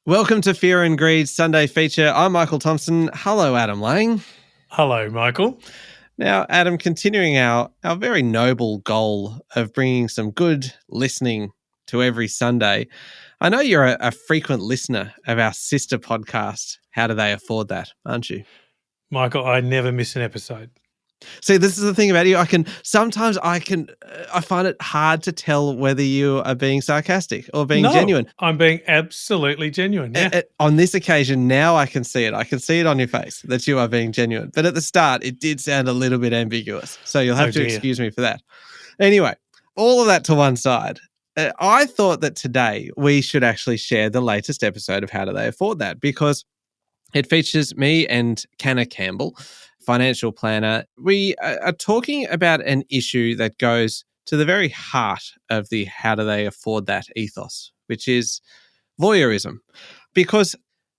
Welcome to Fear and Greed Sunday feature. I'm Michael Thompson. Hello, Adam Lang. Hello, Michael. Now, Adam, continuing our very noble goal of bringing some good listening to every Sunday, I know you're a frequent listener of our sister podcast, How Do They Afford That, aren't you? Michael, I never miss an episode. See, this is the thing about you. I find it hard to tell whether you are being sarcastic or being genuine. I'm being absolutely genuine. Yeah. On this occasion, now I can see it. I can see it on your face that you are being genuine. But at the start, it did sound a little bit ambiguous. So you'll have to excuse me for that. Anyway, all of that to one side. I thought that today we should actually share the latest episode of How Do They Afford That? Because it features me and Canna Campbell, financial planner. We are talking about an issue that goes to the very heart of the How Do They Afford That ethos, which is voyeurism. Because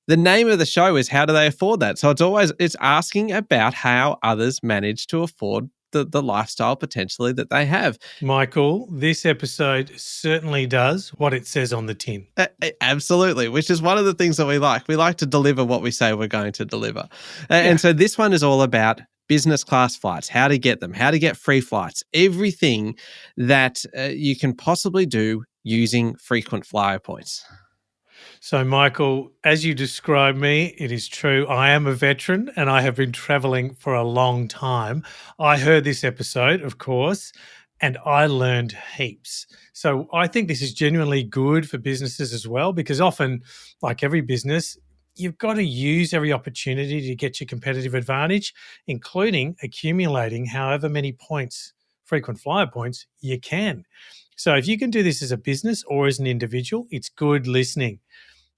the name of the show is How Do They Afford That? So it's asking about how others manage to afford the lifestyle potentially that they have. Michael, this episode certainly does what it says on the tin. Absolutely, which is one of the things that we like. We like to deliver what we say we're going to deliver. And so this one is all about business class flights, how to get them, how to get free flights, everything that you can possibly do using frequent flyer points. So, Michael, as you describe me, it is true. I am a veteran and I have been traveling for a long time. I heard this episode, of course, and I learned heaps. So I think this is genuinely good for businesses as well, because often, like every business, you've got to use every opportunity to get your competitive advantage, including accumulating however many points, frequent flyer points, you can. So if you can do this as a business or as an individual, it's good listening.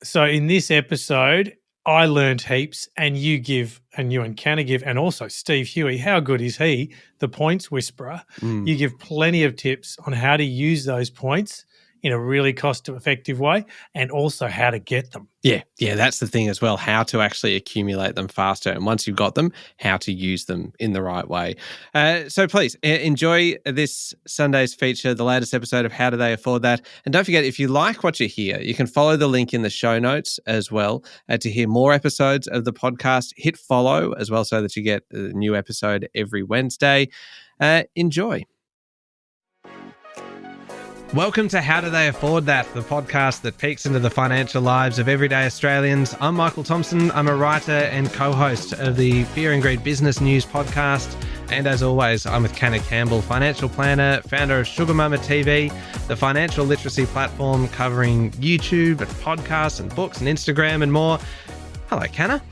So in this episode, I learned heaps, and you and Canna give, and also Steve Huey, how good is he, the points whisperer? You give plenty of tips on how to use those points in a really cost-effective way, and also how to get them. Yeah, that's the thing as well, how to actually accumulate them faster. And once you've got them, how to use them in the right way. So please enjoy this Sunday's feature, the latest episode of How Do They Afford That? And don't forget, if you like what you hear, you can follow the link in the show notes as well to hear more episodes of the podcast. Hit follow as well so that you get a new episode every Wednesday. Enjoy. Welcome to How Do They Afford That, the podcast that peeks into the financial lives of everyday Australians. I'm Michael Thompson. I'm a writer and co-host of the Fear and Greed Business News podcast. And as always, I'm with Canna Campbell, financial planner, founder of Sugar Mama TV, the financial literacy platform covering YouTube and podcasts and books and Instagram and more. Hello, Canna.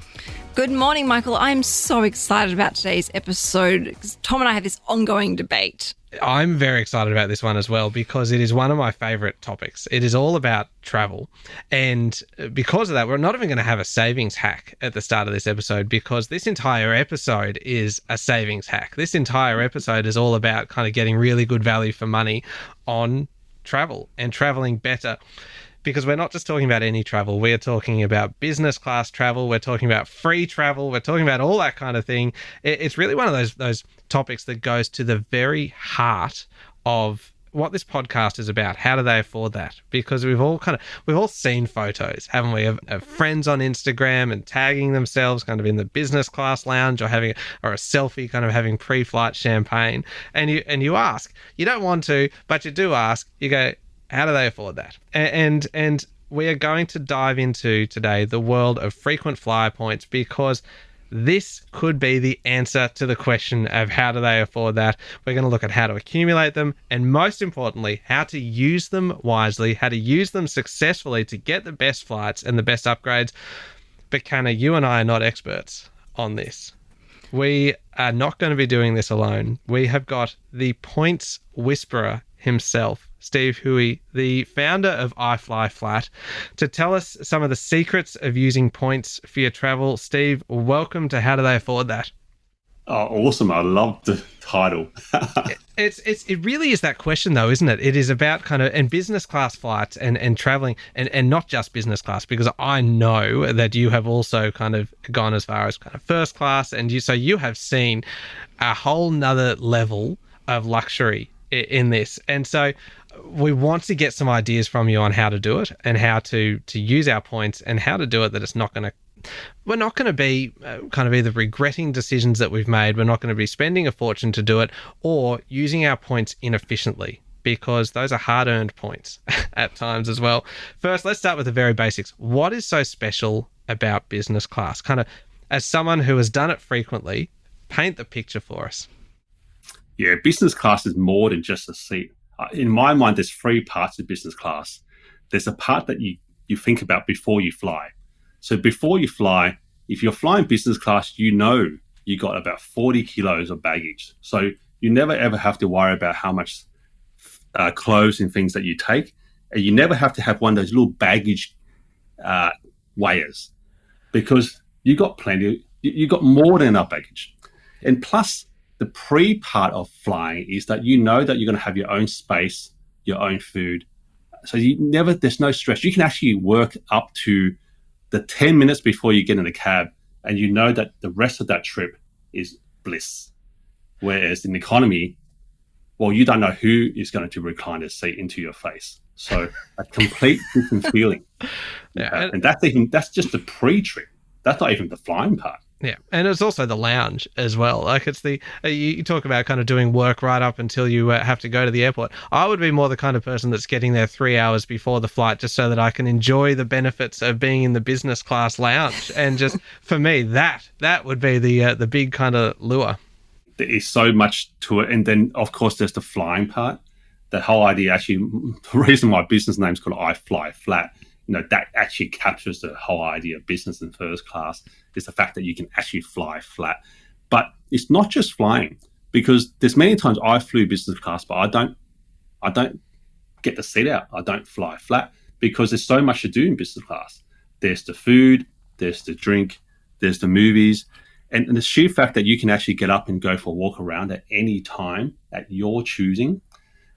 Good morning, Michael. I'm so excited about today's episode because Tom and I have this ongoing debate. I'm very excited about this one as well because it is one of my favourite topics. It is all about travel. And because of that, we're not even going to have a savings hack at the start of this episode because this entire episode is a savings hack. This entire episode is all about kind of getting really good value for money on travel and travelling better. Because we're not just talking about any travel, we're talking about business class travel, we're talking about free travel, we're talking about all that kind of thing. It's really one of those topics that goes to the very heart of what this podcast is about. How do they afford that? Because we've all seen photos, haven't we, of friends on Instagram and tagging themselves kind of in the business class lounge or a selfie kind of having pre-flight champagne. And you ask, you don't want to, but you do ask, you go, how do they afford that? And we are going to dive into today the world of frequent flyer points because this could be the answer to the question of how do they afford that. We're going to look at how to accumulate them and most importantly, how to use them wisely, how to use them successfully to get the best flights and the best upgrades. But Canna, you and I are not experts on this. We are not going to be doing this alone. We have got the points whisperer himself, Steve Huey, the founder of iFlyFlat, to tell us some of the secrets of using points for your travel. Steve, welcome to How Do They Afford That? Oh, awesome. I love the title. It really is that question though, isn't it? It is about kind of, and business class flights and traveling and not just business class, because I know that you have also kind of gone as far as kind of first class and you have seen a whole nother level of luxury in this. And so we want to get some ideas from you on how to do it and how to use our points and how to do it that we're not going to be kind of either regretting decisions that we've made, we're not going to be spending a fortune to do it, or using our points inefficiently, because those are hard-earned points at times as well. First, let's start with the very basics. What is so special about business class? Kind of, as someone who has done it frequently, paint the picture for us. Yeah, business class is more than just a seat. In my mind, there's 3 parts of business class. There's a part that you think about before you fly. So before you fly, if you're flying business class, you know you got about 40 kilos of baggage. So you never ever have to worry about how much clothes and things that you take. And you never have to have one of those little baggage weighers, because you got plenty, you got more than enough baggage. And plus, the pre part of flying is that you know that you're going to have your own space, your own food. So there's no stress. You can actually work up to the 10 minutes before you get in the cab, and you know that the rest of that trip is bliss. Whereas in economy, well, you don't know who is going to recline the seat into your face. So a complete different feeling. Yeah, and that's just the pre-trip. That's not even the flying part. Yeah, and it's also the lounge as well. Like, it's the you talk about kind of doing work right up until you have to go to the airport. I would be more the kind of person that's getting there 3 hours before the flight, just so that I can enjoy the benefits of being in the business class lounge. And just for me, that would be the big kind of lure. There is so much to it, and then of course there's the flying part. The whole idea, actually, the reason my business name's called I Fly Flat, that actually captures the whole idea of business and first class, is the fact that you can actually fly flat. But it's not just flying, because there's many times I flew business class, but I don't get the seat out. I don't fly flat, because there's so much to do in business class. There's the food, there's the drink, there's the movies, and the sheer fact that you can actually get up and go for a walk around at any time at your choosing,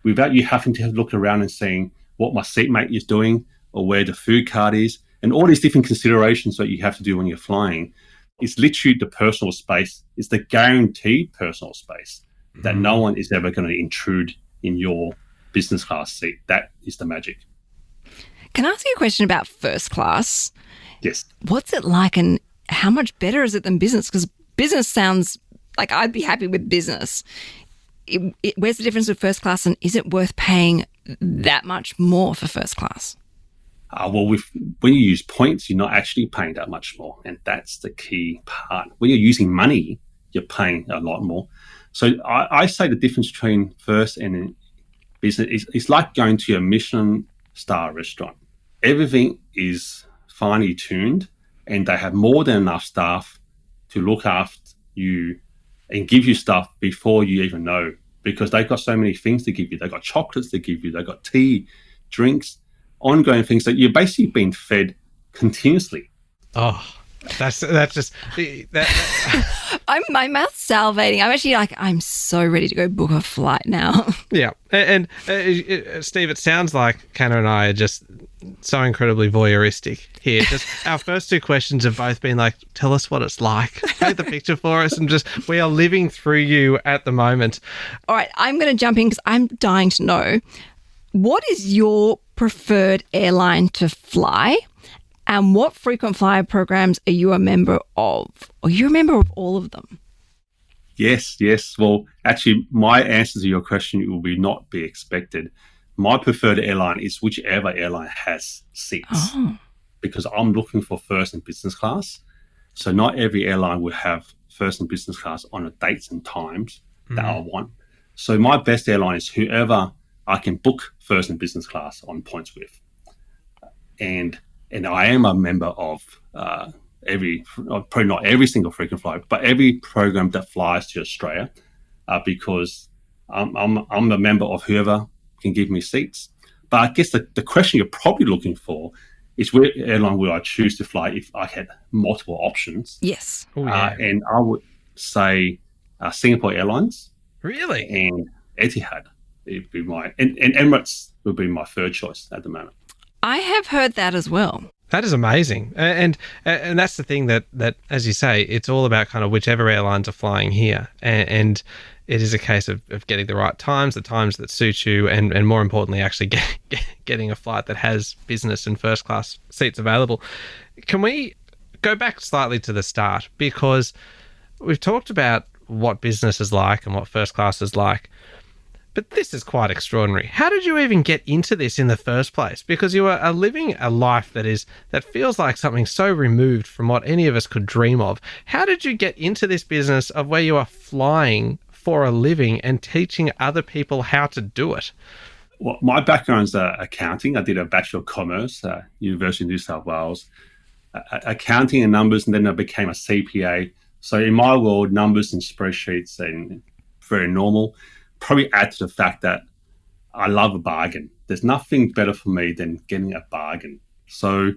without you having to look around and seeing what my seatmate is doing, or where the food cart is, and all these different considerations that you have to do when you're flying. It's literally the personal space. It's the guaranteed personal space that no one is ever going to intrude in your business class seat. That is the magic. Can I ask you a question about first class? Yes. What's it like, and how much better is it than business? Because business sounds like I'd be happy with business. Where's the difference with first class, and is it worth paying that much more for first class? When you use points, you're not actually paying that much more, and that's the key part. When you're using money, you're paying a lot more. So I say the difference between first and business is like going to a Michelin star restaurant. Everything is finely tuned, and they have more than enough staff to look after you and give you stuff before you even know, because they've got so many things to give you. They've got chocolates to give you. They've got tea, drinks, ongoing things that you're basically being fed continuously. Oh, that's just that. My mouth's salivating. I'm actually I'm so ready to go book a flight now. Yeah, and Steve, it sounds like Kanna and I are just so incredibly voyeuristic here. Just our first 2 questions have both been like, tell us what it's like, paint the picture for us, and just we are living through you at the moment. All right, I'm going to jump in because I'm dying to know, what is your preferred airline to fly, and what frequent flyer programs are you a member of? Are you a member of all of them? Yes. Well, actually, my answer to your question will not be expected. My preferred airline is whichever airline has seats, because I'm looking for first and business class. So not every airline will have first and business class on the dates and times that I want. So my best airline is whoever I can book first and business class on points with. And I am a member of probably not every single frequent flyer, but every program that flies to Australia, because I'm a member of whoever can give me seats. But I guess the question you're probably looking for is where airline will I choose to fly if I had multiple options. Yes. And I would say Singapore Airlines. Really? And Etihad. And Emirates would be my third choice at the moment. I have heard that as well. That is amazing, and that's the thing that as you say, it's all about kind of whichever airlines are flying here, and it is a case of getting the right times, the times that suit you, and more importantly, actually getting a flight that has business and first class seats available. Can we go back slightly to the start, because we've talked about what business is like and what first class is like. But this is quite extraordinary. How did you even get into this in the first place? Because you are living a life that feels like something so removed from what any of us could dream of. How did you get into this business of where you are flying for a living and teaching other people how to do it? Well, my background's accounting. I did a Bachelor of Commerce, University of New South Wales. Accounting and numbers, and then I became a CPA. So in my world, numbers and spreadsheets and very normal. Probably add to the fact that I love a bargain. There's nothing better for me than getting a bargain. So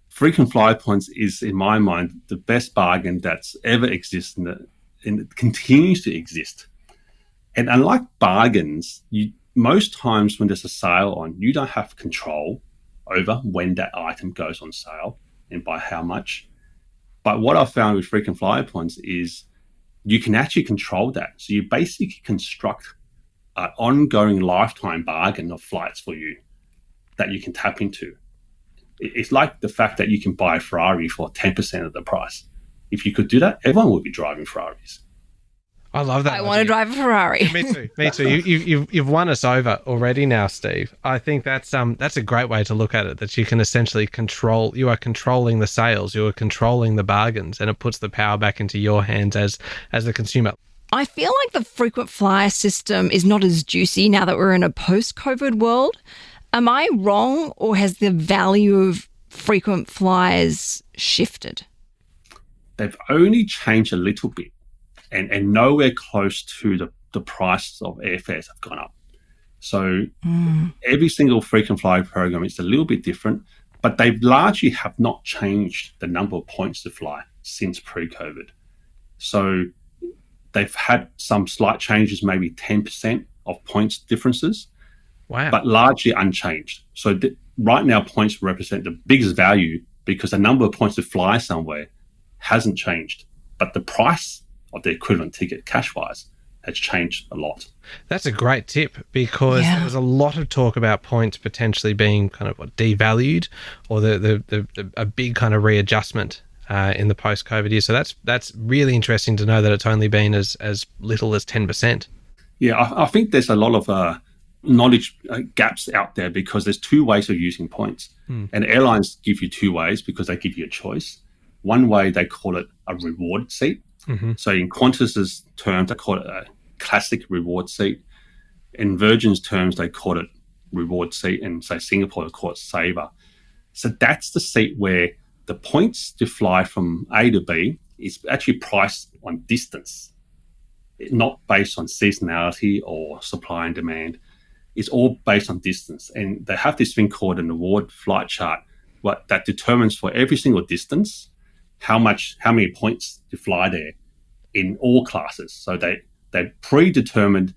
frequent flyer points is, in my mind, the best bargain that's ever existed and continues to exist. And unlike bargains, most times when there's a sale on, you don't have control over when that item goes on sale and by how much. But what I've found with frequent flyer points is you can actually control that. So you basically construct an ongoing lifetime bargain of flights for you that you can tap into. It's like the fact that you can buy a Ferrari for 10% of the price. If you could do that, everyone would be driving Ferraris. I love that. I want to drive a Ferrari. Me too. Me too. You've won us over already now, Steve. I think that's a great way to look at it. That you can essentially control. You are controlling the sales. You are controlling the bargains, and it puts the power back into your hands as the consumer. I feel like the frequent flyer system is not as juicy now that we're in a post-COVID world. Am I wrong, or has the value of frequent flyers shifted? They've only changed a little bit. And nowhere close to the prices of airfares have gone up. So every single frequent flyer program is a little bit different, but they largely have not changed the number of points to fly since pre-COVID. So they've had some slight changes, maybe 10% of points differences, wow, but largely unchanged. So right now, points represent the biggest value because the number of points to fly somewhere hasn't changed, but the price of the equivalent ticket cash-wise has changed a lot. That's a great tip, because there was a lot of talk about points potentially being kind of devalued, or a big kind of readjustment in the post-COVID year. So that's really interesting to know that it's only been as little as 10%. Yeah, I think there's a lot of knowledge gaps out there, because there's two ways of using points. And airlines give you two ways because they give you a choice. One way, they call it a reward seat. So in Qantas's terms, they call it a classic reward seat. In Virgin's terms, they call it reward seat, and say Singapore, they call it saver. So that's the seat where the points to fly from A to B is actually priced on distance, not based on seasonality or supply and demand. It's all based on distance. And they have this thing called an award flight chart that determines for every single distance how many points to fly there in all classes. So they predetermined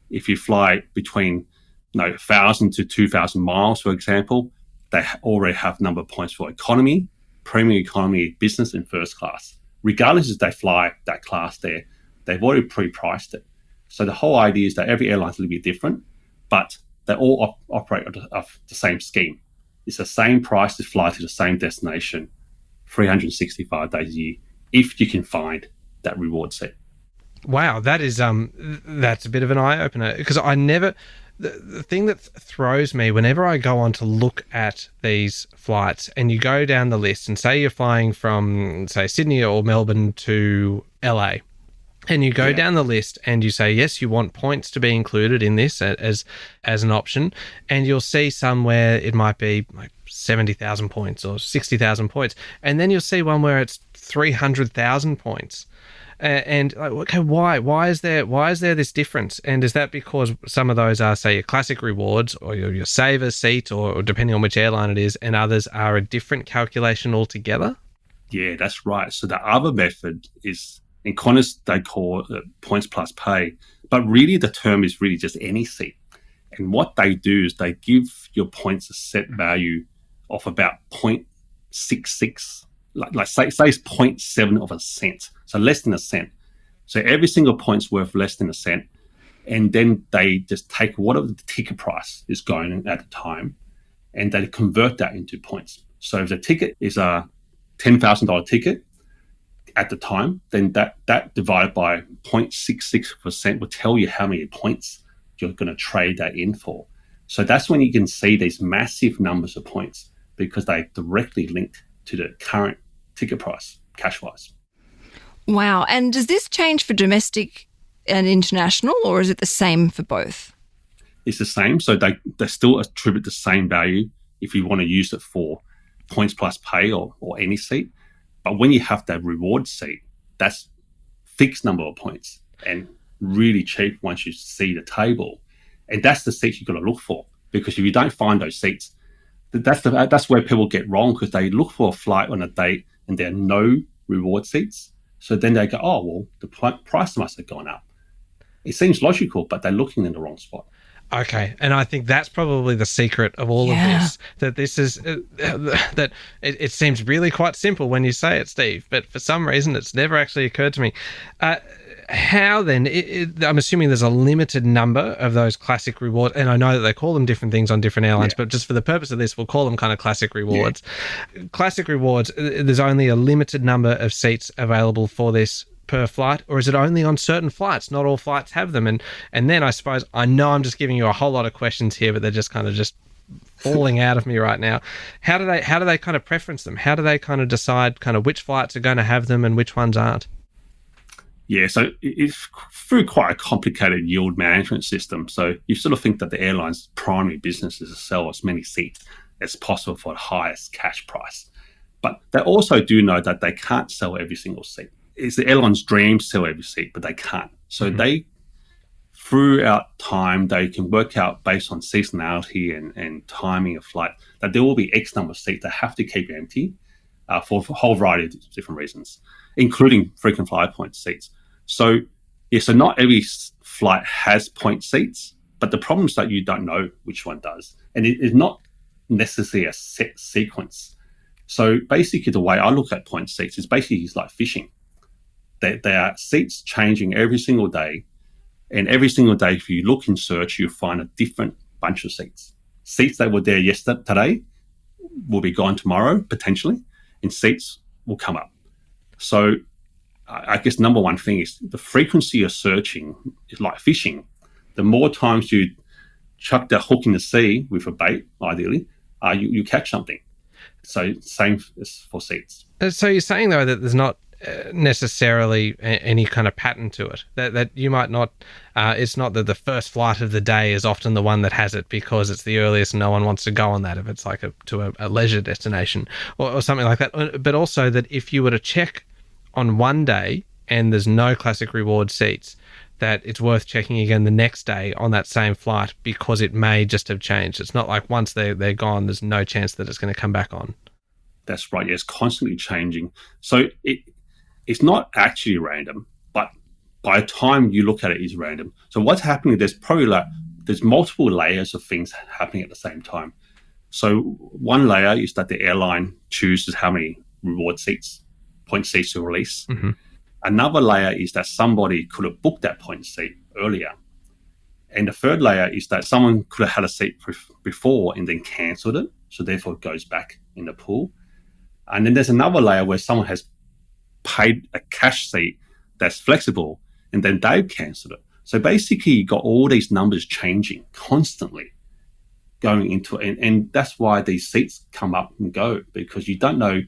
if you fly between 1,000 to 2,000 miles, for example, they already have number of points for economy, premium economy, business, and first class. Regardless if they fly that class there, they've already pre-priced it. So the whole idea is that every airline is a little bit different, but they all operate off the same scheme. It's the same price to fly to the same destination 365 days a year, if you can find that reward set. Wow, that is that's a bit of an eye opener, because the thing that throws me whenever I go on to look at these flights, and you go down the list, and say you're flying from, say, Sydney or Melbourne to LA, and you go down the list and you say, yes, you want points to be included in this as an option, and you'll see somewhere it might be like 70,000 points or 60,000 points, and then you'll see one where it's 300,000 points. And okay, why is there this difference? And is that because some of those are, say, your classic rewards or your saver seat, or depending on which airline it is, and others are a different calculation altogether? Yeah, that's right. So the other method is, in Qantas, they call it points plus pay, but really the term is really just any seat. And what they do is they give your points a set value of about 0.66, like say it's 0.7 of a cent, so less than a cent. So every single point's worth less than a cent, and then they just take whatever the ticket price is going at the time, and they convert that into points. So if the ticket is a $10,000 ticket at the time, then that divided by 0.66% will tell you how many points you're going to trade that in for. So that's when you can see these massive numbers of points, because they directly linked to the current ticket price, cash-wise. Wow. And does this change for domestic and international, or is it the same for both? It's the same. So they still attribute the same value if you want to use it for points plus pay or any seat. But when you have that reward seat, that's fixed number of points and really cheap once you see the table. And that's the seat you've got to look for, because if you don't find those seats, that's where people get wrong, because they look for a flight on a date and there are no reward seats. So then they go, oh, well, the price must have gone up. It seems logical, but they're looking in the wrong spot. Okay, and I think that's probably the secret of all of this, that this is, that it seems really quite simple when you say it, Steve, but for some reason it's never actually occurred to me. How then, I'm assuming there's a limited number of those classic rewards, and I know that they call them different things on different airlines, but just for the purpose of this, we'll call them kind of classic rewards. Yeah. Classic rewards, there's only a limited number of seats available for this per flight, or is it only on certain flights? Not all flights have them. And then I suppose, I know I'm just giving you a whole lot of questions here, but they're just kind of just falling out of me right now. How do they kind of preference them? How do they kind of decide kind of which flights are going to have them and which ones aren't? Yeah, so it's through quite a complicated yield management system. So you sort of think that the airline's primary business is to sell as many seats as possible for the highest cash price. But they also do know that they can't sell every single seat. It's the airline's dream to sell every seat, but they can't. So they, throughout time, they can work out based on seasonality and timing of flight that there will be X number of seats they have to keep empty for a whole variety of different reasons, including frequent flyer point seats. So, so not every flight has point seats, but the problem is that you don't know which one does. And it is not necessarily a set sequence. So basically the way I look at point seats is basically like fishing. There are seats changing every single day. And every single day, if you look in search, you'll find a different bunch of seats. Seats that were there yesterday will be gone tomorrow, potentially, and seats will come up. So I guess number one thing is the frequency of searching is like fishing. The more times you chuck that hook in the sea with a bait, ideally, you catch something. So same as for seats. So you're saying, though, that there's not necessarily any kind of pattern to it, that you might not, it's not that the first flight of the day is often the one that has it because it's the earliest and no one wants to go on that if it's like a leisure destination or something like that. But also that if you were to check on one day and there's no classic reward seats, that it's worth checking again the next day on that same flight because it may just have changed. It's not like once they're gone, there's no chance that it's going to come back on. That's right. Yeah, it's constantly changing. So it's not actually random, but by the time you look at it, it's random. So what's happening, there's multiple layers of things happening at the same time. So one layer is that the airline chooses how many reward seats, point seats to release. Mm-hmm. Another layer is that somebody could have booked that point seat earlier. And the third layer is that someone could have had a seat before and then cancelled it, so therefore it goes back in the pool. And then there's another layer where someone has paid a cash seat that's flexible and then they've cancelled it. So basically you got all these numbers changing constantly going into it. And that's why these seats come up and go, because you don't know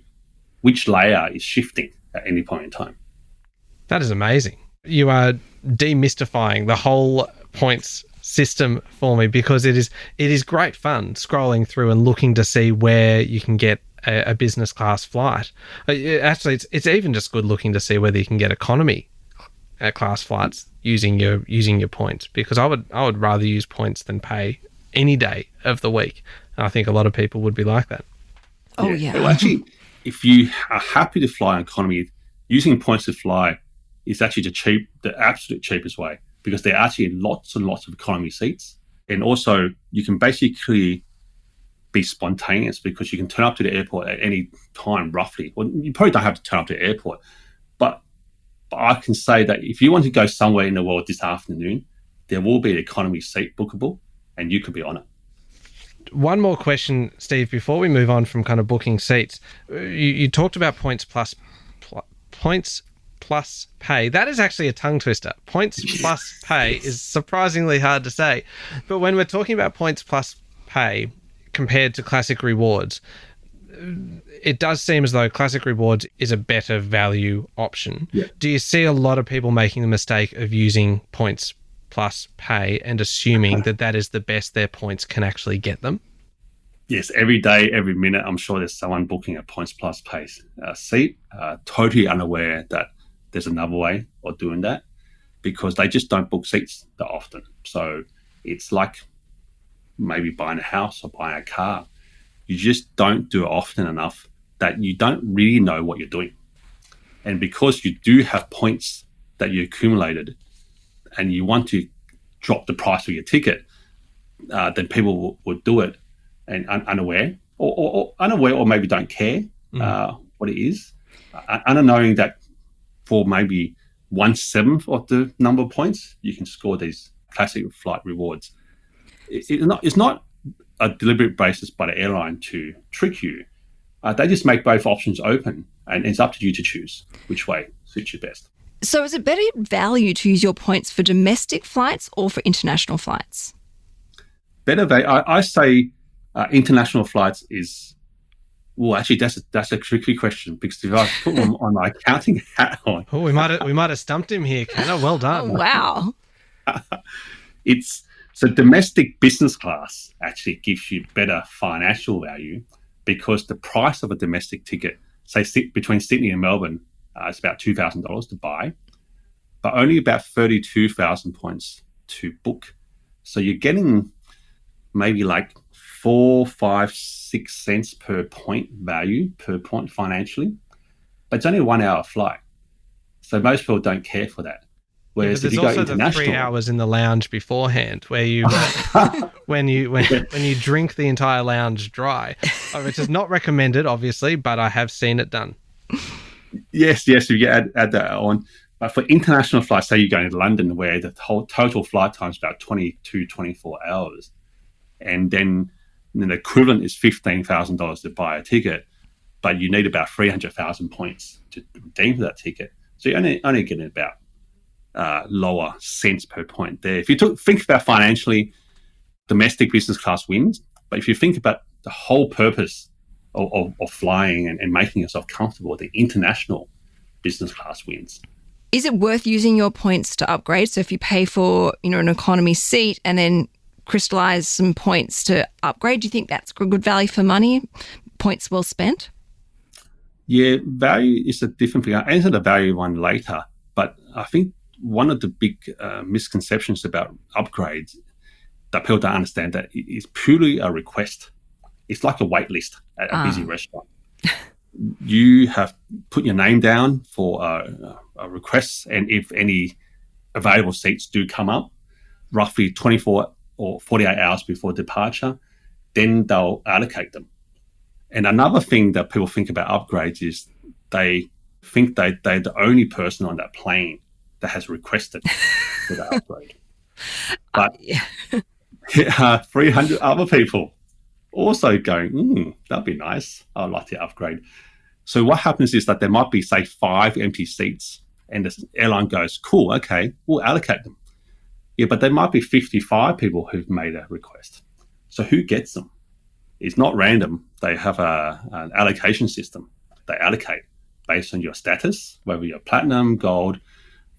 which layer is shifting at any point in time. That is amazing. You are demystifying the whole points system for me, because it is great fun scrolling through and looking to see where you can get a business class flight. Actually, it's even just good looking to see whether you can get economy class flights using your points, because I would rather use points than pay any day of the week. And I think a lot of people would be like that. Oh yeah. Well, actually, if you are happy to fly on economy, using points to fly is actually the absolute cheapest way, because there are actually lots and lots of economy seats. And also you can basically be spontaneous because you can turn up to the airport at any time, roughly. Well, you probably don't have to turn up to the airport, but I can say that if you want to go somewhere in the world this afternoon, there will be an economy seat bookable, and you could be on it. One more question, Steve, before we move on from kind of booking seats. You talked about points plus pay. That is actually a tongue twister. Points plus pay is surprisingly hard to say. But when we're talking about points plus pay compared to classic rewards, it does seem as though classic rewards is a better value option. Yeah. Do you see a lot of people making the mistake of using points plus pay and assuming that is the best their points can actually get them? Yes, every day, every minute, I'm sure there's someone booking a points plus pay seat, totally unaware that there's another way of doing that because they just don't book seats that often. So it's like maybe buying a house or buying a car. You just don't do it often enough that you don't really know what you're doing. And because you do have points that you accumulated and you want to drop the price of your ticket, then people will do it and unaware or maybe don't care what it is, unknowing that for maybe 1/7 of the number of points, you can score these classic flight rewards. It's not a deliberate basis by the airline to trick you. They just make both options open, and it's up to you to choose which way suits you best. So is it better value to use your points for domestic flights or for international flights? Better value. I say international flights is. Well, actually, that's a tricky question because if I put on my accounting hat on, we might have stumped him here, Kenna. Well done. Oh, wow. So domestic business class actually gives you better financial value because the price of a domestic ticket, say between Sydney and Melbourne, is about $2,000 to buy, but only about 32,000 points to book. So you're getting maybe like 4, 5, 6 cents per point value, per point financially, but it's only a 1 hour flight. So most people don't care for that. Whereas if you go international, the 3 hours in the lounge beforehand, where you when you drink the entire lounge dry, which is not recommended, obviously, but I have seen it done. Yes, you add that on. But for international flights, say you're going to London, where the whole total flight time is about 22, 24 hours, and then the equivalent is $15,000 to buy a ticket, but you need about 300,000 points to redeem that ticket. So you're only getting about lower cents per point there. If you think about financially, domestic business class wins. But if you think about the whole purpose of flying and making yourself comfortable, the international business class wins. Is it worth using your points to upgrade? So if you pay for an economy seat and then crystallize some points to upgrade, do you think that's good value for money? Points well spent? Yeah, value is a different thing. I'll answer the value one later, but I think one of the big misconceptions about upgrades that people don't understand that it's purely a request. It's like a wait list at a busy restaurant. You have put your name down for a request, and if any available seats do come up, roughly 24 or 48 hours before departure, then they'll allocate them. And another thing that people think about upgrades is they think they're the only person on that plane that has requested for the upgrade. But 300 other people also going, that'd be nice. I'd like to upgrade. So what happens is that there might be, say, 5 empty seats, and the airline goes, cool, okay, we'll allocate them. Yeah, but there might be 55 people who've made a request. So who gets them? It's not random. They have an allocation system. They allocate based on your status, whether you're platinum, gold,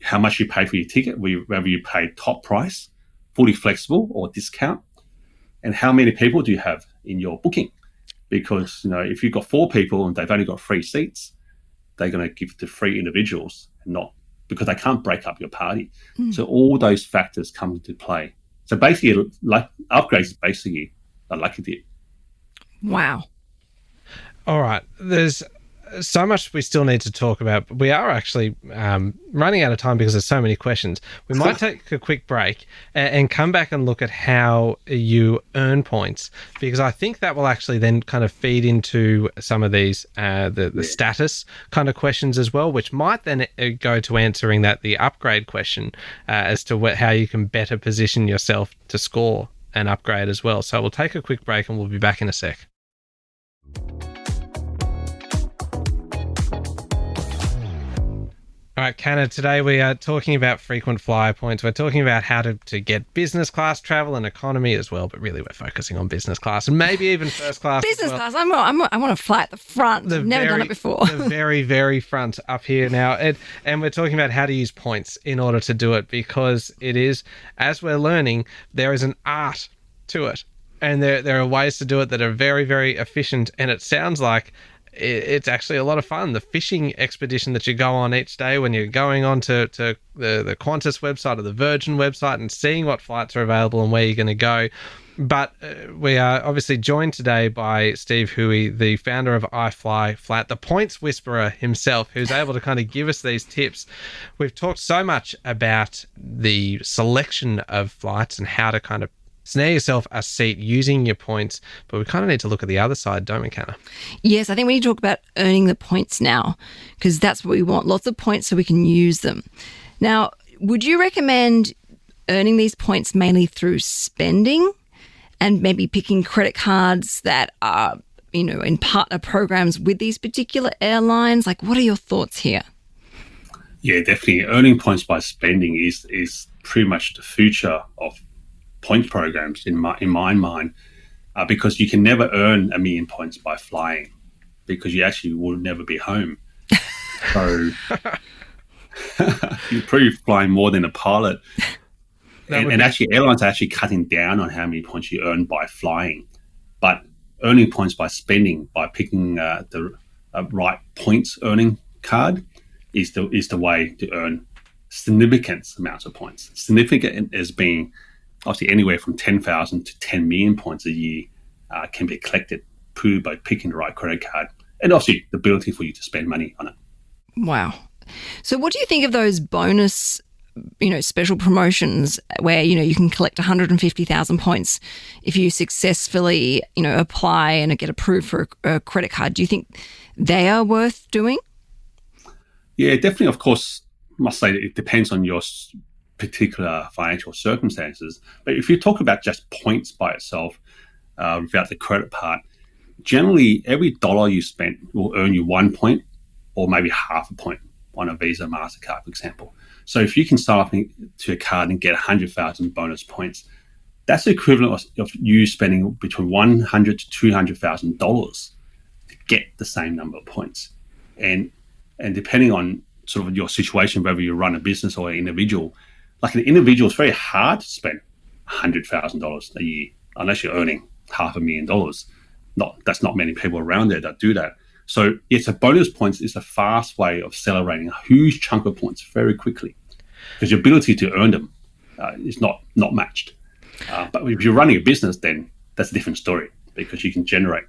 how much you pay for your ticket, whether you pay top price, fully flexible or discount, and how many people do you have in your booking. Because, if you've got 4 people and they've only got 3 seats, they're going to give to 3 individuals and not because they can't break up your party. So all those factors come into play. So basically, like upgrades is basically a lucky dip. Wow. All right. There's so much we still need to talk about, but we are actually running out of time because there's so many questions. We might take a quick break and come back and look at how you earn points, because I think that will actually then kind of feed into some of these the status kind of questions as well, which might then go to answering the upgrade question as to how you can better position yourself to score an upgrade as well. So we'll take a quick break and we'll be back in a sec. All right, Canna, today we are talking about frequent flyer points. We're talking about how to get business class travel and economy as well, but really we're focusing on business class and maybe even first class. Business class, I want to fly at the front. I've never done it before. The very, very front up here now. And we're talking about how to use points in order to do it, because it is, as we're learning, there is an art to it. And there are ways to do it that are very, very efficient. And it sounds like it's actually a lot of fun. The fishing expedition that you go on each day when you're going on to the Qantas website or the Virgin website and seeing what flights are available and where you're going to go. But we are obviously joined today by Steve Huey, the founder of iFlyFlat, the points whisperer himself, who's able to kind of give us these tips. We've talked so much about the selection of flights and how to kind of snare yourself a seat using your points, but we kind of need to look at the other side, don't we, Canna? Yes, I think we need to talk about earning the points now, because that's what we want, lots of points so we can use them. Now, would you recommend earning these points mainly through spending and maybe picking credit cards that are, in partner programs with these particular airlines? Like, what are your thoughts here? Yeah, definitely. Earning points by spending is pretty much the future of point programs in my mind, because you can never earn 1 million points by flying, because you actually will never be home. So you're probably flying more than a pilot. And actually, airlines are actually cutting down on how many points you earn by flying. But earning points by spending, by picking the right points earning card, is the way to earn significant amounts of points. Significant as being obviously anywhere from 10,000 to 10 million points a year can be collected purely by picking the right credit card, and obviously the ability for you to spend money on it. Wow. So what do you think of those bonus, special promotions where, you can collect 150,000 points if you successfully, apply and get approved for a credit card? Do you think they are worth doing? Yeah, definitely. Of course, I must say that it depends on your particular financial circumstances. But if you talk about just points by itself, without the credit part, generally every dollar you spent will earn you 1 point or maybe half a point on a Visa, MasterCard, for example. So if you can sign up to a card and get 100,000 bonus points, that's the equivalent of you spending between $100,000 to $200,000 to get the same number of points. And depending on sort of your situation, whether you run a business or an individual, like an individual, it's very hard to spend $100,000 a year unless you're earning $500,000. That's not many people around there that do that. So yes, a bonus points is a fast way of accelerating a huge chunk of points very quickly, because your ability to earn them is not matched. But if you're running a business, then that's a different story, because you can generate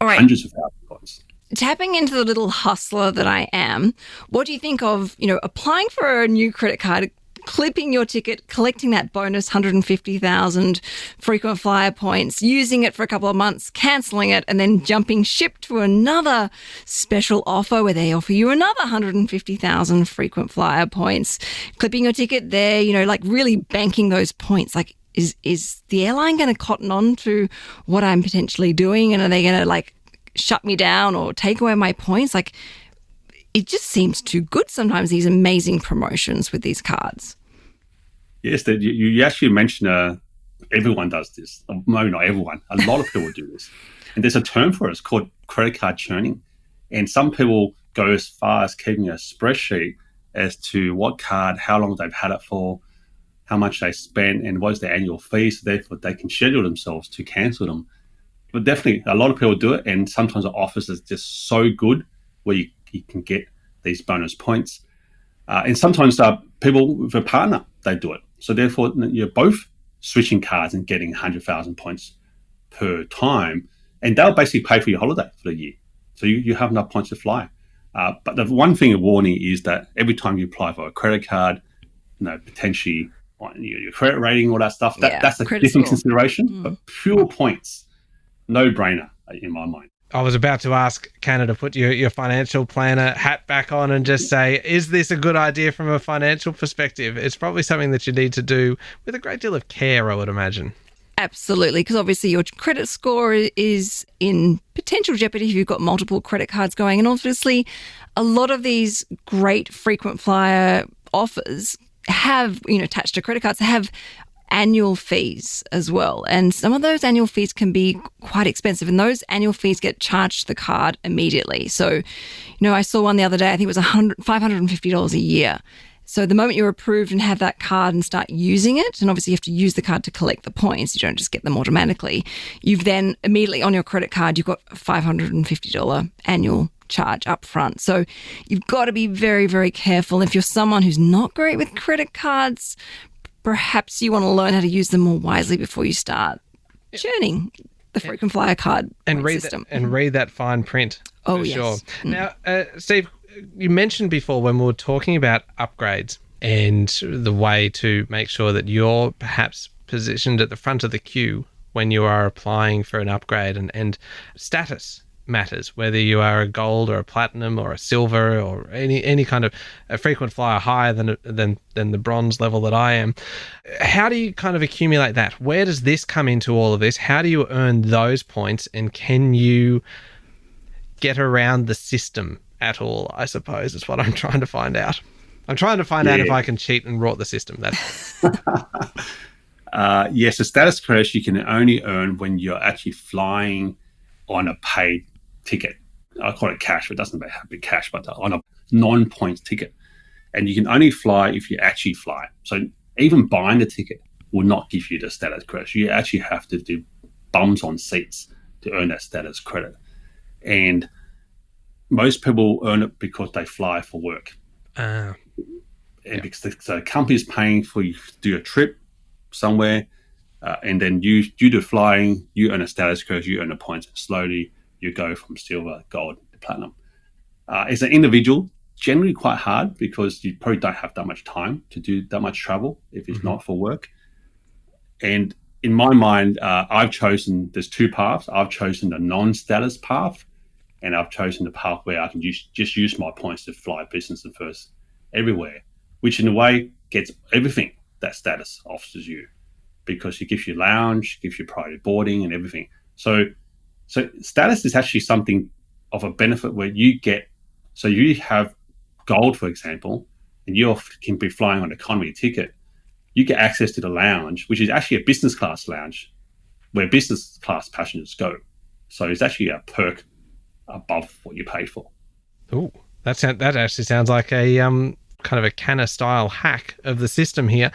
hundreds of thousands of points. Tapping into the little hustler that I am, what do you think of, applying for a new credit card, clipping your ticket, collecting that bonus 150,000 frequent flyer points, using it for a couple of months, cancelling it, and then jumping ship to another special offer where they offer you another 150,000 frequent flyer points, clipping your ticket there, really banking those points. Like, is the airline going to cotton on to what I'm potentially doing, and are they going to shut me down or take away my points? Like, it just seems too good sometimes, these amazing promotions with these cards. Yes, you actually mentioned everyone does this. No, not everyone. A lot of people do this. And there's a term for it. It's called credit card churning. And some people go as far as keeping a spreadsheet as to what card, how long they've had it for, how much they spent, and what is their annual fee. So therefore, they can schedule themselves to cancel them. But definitely, a lot of people do it. And sometimes the offers is just so good where you can get these bonus points. And sometimes people with a partner, they do it. So therefore, you're both switching cards and getting 100,000 points per time. And they'll basically pay for your holiday for the year. So you have enough points to fly. But the one thing of warning is that every time you apply for a credit card, potentially your credit rating, all that stuff, that's a different consideration. But pure points, no brainer in my mind. I was about to ask Canna to put your financial planner hat back on and just say, is this a good idea from a financial perspective? It's probably something that you need to do with a great deal of care, I would imagine. Absolutely, because obviously your credit score is in potential jeopardy if you've got multiple credit cards going. And obviously, a lot of these great frequent flyer offers have, attached to credit cards, have annual fees as well. And some of those annual fees can be quite expensive, and those annual fees get charged to the card immediately. So, I saw one the other day, I think it was $550 a year. So the moment you're approved and have that card and start using it, and obviously you have to use the card to collect the points, you don't just get them automatically, you've then immediately on your credit card, you've got a $550 annual charge up front. So you've got to be very, very careful. If you're someone who's not great with credit cards, perhaps you want to learn how to use them more wisely before you start churning the frequent flyer card system. Read that fine print. Oh, yes. Sure. Mm. Now, Steve, you mentioned before when we were talking about upgrades and the way to make sure that you're perhaps positioned at the front of the queue when you are applying for an upgrade, and status matters, whether you are a gold or a platinum or a silver or any kind of a frequent flyer higher than the bronze level that I am. How do you kind of accumulate that? Where does this come into all of this? How do you earn those points, and can you get around the system at all, I suppose, is what I'm trying to find out. I'm trying to find out if I can cheat and rot the system. That's yes, the status credits you can only earn when you're actually flying on a paid ticket. I call it cash, but it doesn't have to be cash, but on a non-points ticket. And you can only fly if you actually fly. So even buying the ticket will not give you the status credits. You actually have to do bums on seats to earn that status credit. And most people earn it because they fly for work. And because the company is paying for you to do a trip somewhere, and then you, due to flying, you earn a status credit, you earn the points, and slowly you go from silver, gold to platinum. As an individual, generally quite hard because you probably don't have that much time to do that much travel if it's not for work. And in my mind, there's two paths. I've chosen the non-status path, and I've chosen the path where I can just use my points to fly business and first everywhere, which in a way gets everything that status offers you, because it gives you lounge, gives you priority boarding and everything. So status is actually something of a benefit where you have gold, for example, and you can be flying on an economy ticket. You get access to the lounge, which is actually a business class lounge where business class passengers go. So it's actually a perk above what you pay for. Oh, that actually sounds like a kind of a Canna style hack of the system here.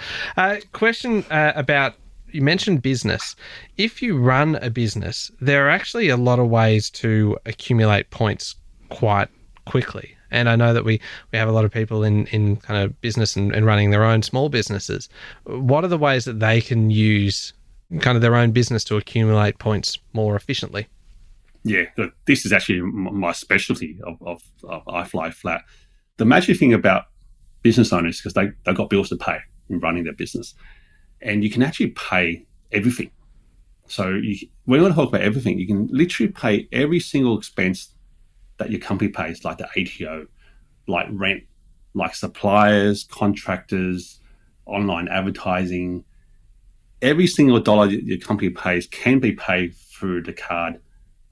Question about, you mentioned business. If you run a business, there are actually a lot of ways to accumulate points quite quickly. And I know that we have a lot of people in kind of business and running their own small businesses. What are the ways that they can use kind of their own business to accumulate points more efficiently? Yeah, look, this is actually my specialty of iFly Flat. The magic thing about business owners, because they've got bills to pay in running their business, and you can actually pay everything. So when we talk about everything, you can literally pay every single expense that your company pays, like the ATO, like rent, like suppliers, contractors, online advertising. Every single dollar your company pays can be paid through the card,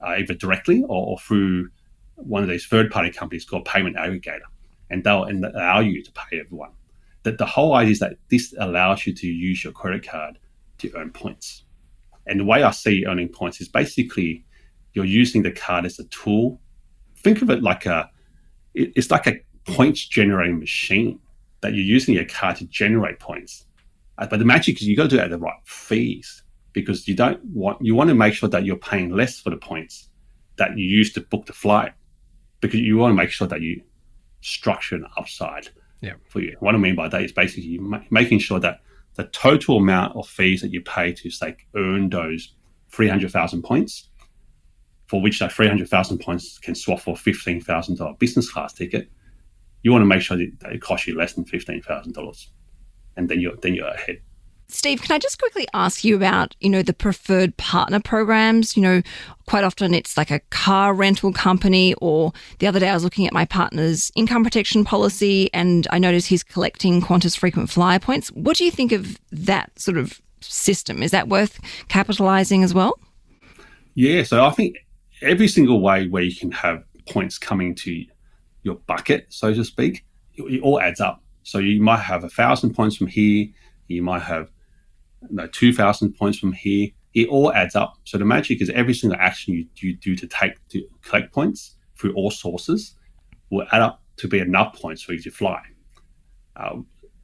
either directly or through one of these third-party companies called Payment Aggregator, and they'll allow you to pay everyone. The whole idea is that this allows you to use your credit card to earn points. And the way I see earning points is basically you're using the card as a tool. Think of it like it's like a points generating machine that you're using your card to generate points. But the magic is you got to do it at the right fees, because you want to make sure that you're paying less for the points that you use to book the flight, because you want to make sure that you structure an upside for you. What I mean by that is basically making sure that the total amount of fees that you pay to, say, earn those 300,000 points for which that 300,000 points can swap for a $15,000 business class ticket, you want to make sure that it costs you less than $15,000, and then you're ahead. Steve, can I just quickly ask you about, the preferred partner programs? Quite often it's like a car rental company, or the other day I was looking at my partner's income protection policy and I noticed he's collecting Qantas frequent flyer points. What do you think of that sort of system? Is that worth capitalising as well? Yeah, so I think every single way where you can have points coming to your bucket, so to speak, it all adds up. So you might have 1,000 points from here, you might have 2,000 points from here. It all adds up. So the magic is every single action you do to collect points through all sources will add up to be enough points for you to fly.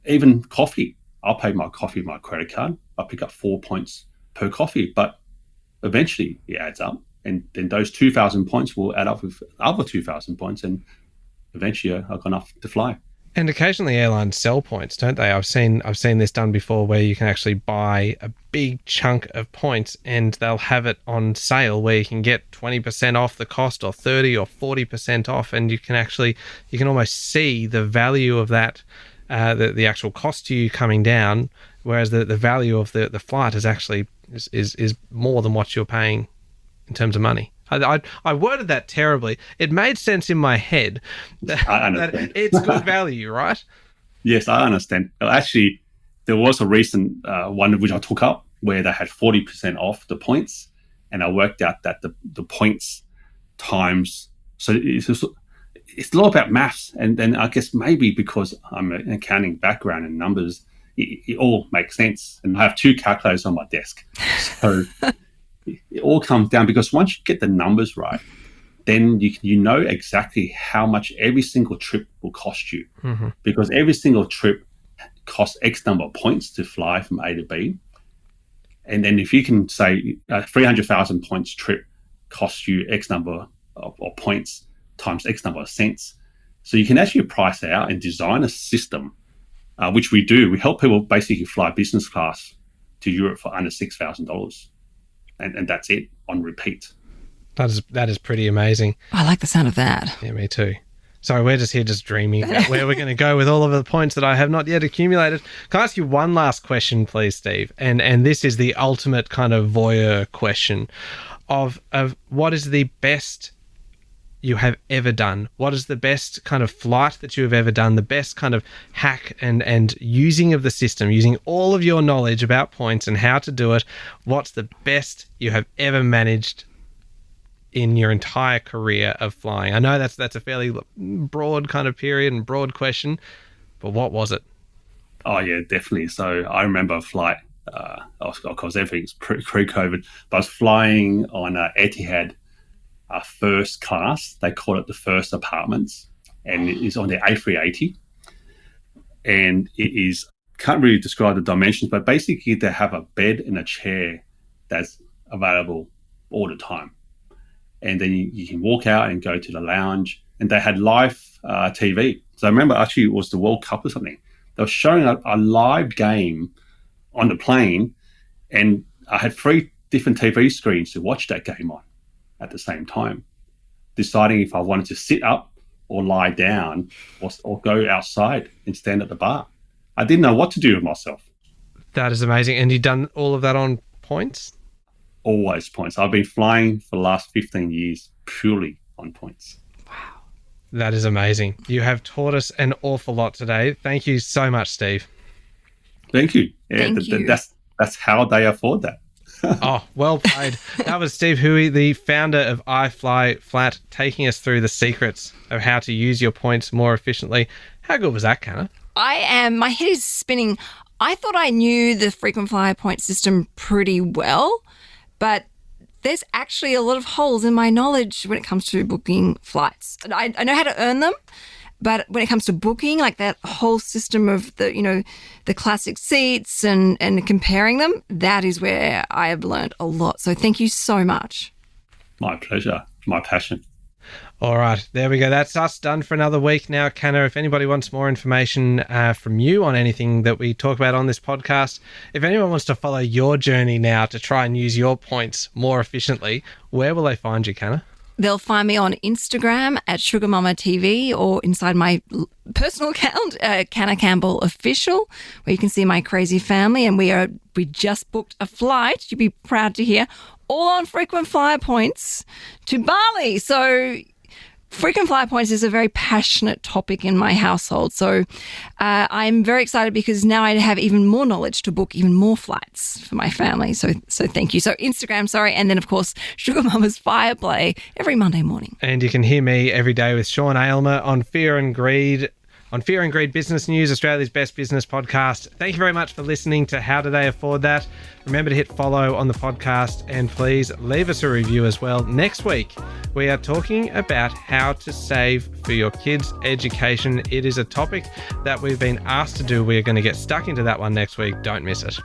Even coffee, I'll pay my coffee with my credit card. I pick up 4 points per coffee, but eventually it adds up, and then those 2,000 points will add up with other 2,000 points, and eventually I've got enough to fly. And occasionally airlines sell points, don't they? I've seen this done before, where you can actually buy a big chunk of points and they'll have it on sale where you can get 20% off the cost, or 30 or 40% off, and you can almost see the value of that, the actual cost to you coming down, whereas the value of the flight is actually is more than what you're paying in terms of money. I worded that terribly. It made sense in my head that it's good value, right? Yes, I understand. Actually, there was a recent one which I took up where they had 40% off the points, and I worked out that the points times. So it's a lot about maths, and then I guess maybe because I'm an accounting background and numbers, it all makes sense. And I have 2 calculators on my desk, so. It all comes down, because once you get the numbers right, then you know exactly how much every single trip will cost you, because every single trip costs X number of points to fly from A to B. And then if you can say 300,000 points trip costs you X number of points times X number of cents. So you can actually price out and design a system, which we do. We help people basically fly business class to Europe for under $6,000. And that's it on repeat. That is pretty amazing. I like the sound of that. Yeah, me too. Sorry, we're just here dreaming about where we're going to go with all of the points that I have not yet accumulated. Can I ask you one last question, please, Steve? And this is the ultimate kind of voyeur question of what is the best you have ever done? What is the best kind of flight that you have ever done? The best kind of hack and using of the system, using all of your knowledge about points and how to do it. What's the best you have ever managed in your entire career of flying? I know that's a fairly broad kind of period and broad question, but what was it? Oh yeah, definitely. So I remember a flight. Of course, everything's pre-COVID, but I was flying on Etihad. First class, they call it the first apartments, and it is on the A380, and it is, can't really describe the dimensions, but basically they have a bed and a chair that's available all the time, and then you can walk out and go to the lounge, and they had live TV. So I remember actually it was the World Cup or something. They were showing a live game on the plane, and I had 3 different TV screens to watch that game on at the same time, deciding if I wanted to sit up or lie down or go outside and stand at the bar. I didn't know what to do with myself. That is amazing. And you've done all of that on points? Always points. I've been flying for the last 15 years purely on points. Wow. That is amazing. You have taught us an awful lot today. Thank you so much, Steve. Thank you. Yeah, Thank you. That's how they afford that. Oh, well played. That was Steve Hui, the founder of iFlyFlat, taking us through the secrets of how to use your points more efficiently. How good was that, Kanna? My head is spinning. I thought I knew the frequent flyer point system pretty well, but there's actually a lot of holes in my knowledge when it comes to booking flights. I know how to earn them, but when it comes to booking, like that whole system of the classic seats and comparing them, that is where I have learned a lot. So thank you so much. My pleasure. My passion. All right, there we go. That's us done for another week now. Canna, if anybody wants more information from you on anything that we talk about on this podcast, if anyone wants to follow your journey now to try and use your points more efficiently, where will they find you, Canna? They'll find me on Instagram at Sugar Mama TV or inside my personal account, Canna Campbell Official, where you can see my crazy family. And we just booked a flight, you'd be proud to hear, all on frequent flyer points to Bali. So frequent flyer points is a very passionate topic in my household. So I'm very excited because now I have even more knowledge to book even more flights for my family. So thank you. So Instagram, and then of course Sugar Mama's Fireplay every Monday morning. And you can hear me every day with Sean Aylmer on Fear and Greed. On Fear and Greed Business News, Australia's best business podcast. Thank you very much for listening to How Do They Afford That? Remember to hit follow on the podcast and please leave us a review as well. Next week, we are talking about how to save for your kids' education. It is a topic that we've been asked to do. We're going to get stuck into that one next week. Don't miss it.